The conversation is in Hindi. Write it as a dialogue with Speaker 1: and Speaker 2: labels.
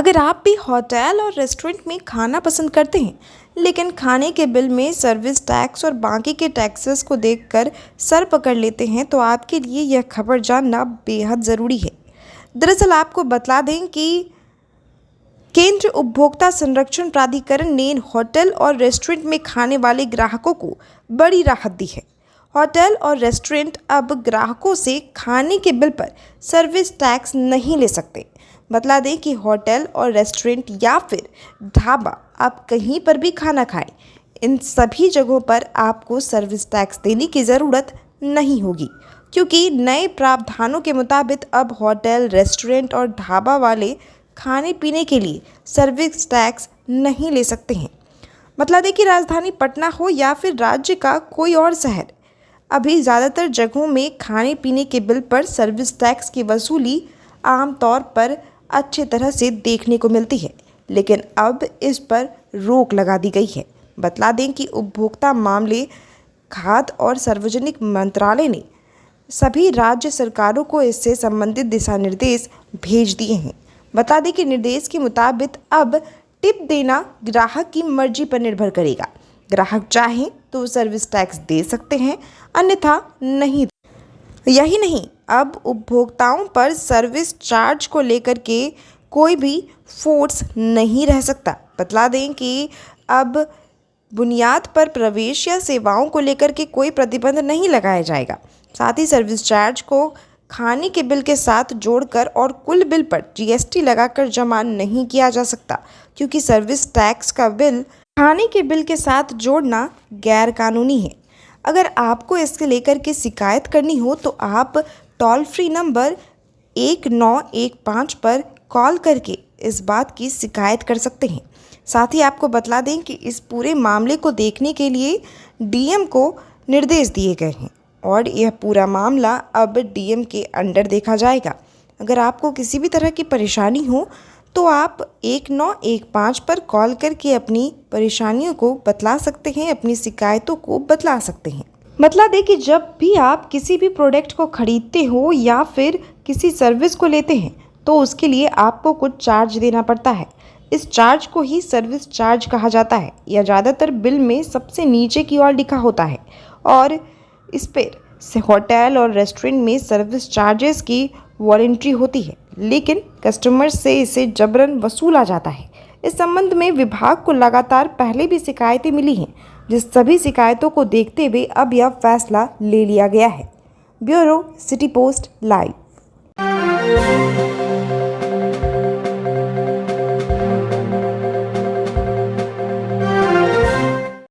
Speaker 1: अगर आप भी होटल और रेस्टोरेंट में खाना पसंद करते हैं, लेकिन खाने के बिल में सर्विस टैक्स और बाकी के टैक्सेस को देखकर सर पकड़ लेते हैं, तो आपके लिए यह खबर जानना बेहद ज़रूरी है। दरअसल आपको बतला दें कि केंद्रीय उपभोक्ता संरक्षण प्राधिकरण ने होटल और रेस्टोरेंट में खाने वाले ग्राहकों को बड़ी राहत दी है। होटल और रेस्टोरेंट अब ग्राहकों से खाने के बिल पर सर्विस टैक्स नहीं ले सकते। बतला दें कि होटल और रेस्टोरेंट या फिर ढाबा आप कहीं पर भी खाना खाएं, इन सभी जगहों पर आपको सर्विस टैक्स देने की ज़रूरत नहीं होगी, क्योंकि नए प्रावधानों के मुताबिक अब होटल, रेस्टोरेंट और ढाबा वाले खाने पीने के लिए सर्विस टैक्स नहीं ले सकते हैं। बतला दें कि राजधानी पटना हो या फिर राज्य का कोई और शहर, अभी ज़्यादातर जगहों में खाने पीने के बिल पर सर्विस टैक्स की वसूली आमतौर पर अच्छी तरह से देखने को मिलती है, लेकिन अब इस पर रोक लगा दी गई है। बतला दें कि उपभोक्ता मामले, खाद्य और सार्वजनिक मंत्रालय ने सभी राज्य सरकारों को इससे संबंधित दिशा निर्देश भेज दिए हैं। बता दें कि निर्देश के मुताबिक अब टिप देना ग्राहक की मर्जी पर निर्भर करेगा। ग्राहक चाहें तो सर्विस टैक्स दे सकते हैं, अन्यथा नहीं। यही नहीं, अब उपभोक्ताओं पर सर्विस चार्ज को लेकर के कोई भी फोर्स नहीं रह सकता। बतला दें कि अब बुनियाद पर प्रवेश या सेवाओं को लेकर के कोई प्रतिबंध नहीं लगाया जाएगा। साथ ही सर्विस चार्ज को खाने के बिल के साथ जोड़कर और कुल बिल पर जीएसटी लगाकर जमा नहीं किया जा सकता, क्योंकि सर्विस टैक्स का बिल खाने के बिल के साथ जोड़ना गैर कानूनी है। अगर आपको इसके लेकर के शिकायत करनी हो तो आप टोल फ्री नंबर 1915 पर कॉल करके इस बात की शिकायत कर सकते हैं। साथ ही आपको बतला दें कि इस पूरे मामले को देखने के लिए डीएम को निर्देश दिए गए हैं और यह पूरा मामला अब डीएम के अंडर देखा जाएगा। अगर आपको किसी भी तरह की परेशानी हो तो आप 1915 पर कॉल करके अपनी परेशानियों को बतला सकते हैं, अपनी शिकायतों को बतला सकते हैं। बतला दें कि जब भी आप किसी भी प्रोडक्ट को खरीदते हो या फिर किसी सर्विस को लेते हैं, तो उसके लिए आपको कुछ चार्ज देना पड़ता है। इस चार्ज को ही सर्विस चार्ज कहा जाता है। यह ज़्यादातर बिल में सबसे नीचे की ओर लिखा होता है और इस पर से होटल और रेस्टोरेंट में सर्विस चार्जेस की वॉरंटी होती है, लेकिन कस्टमर से इसे जबरन वसूला जाता है। इस संबंध में विभाग को लगातार पहले भी शिकायतें मिली हैं, जिस सभी शिकायतों को देखते हुए अब यह फैसला ले लिया गया है। Bureau city post live.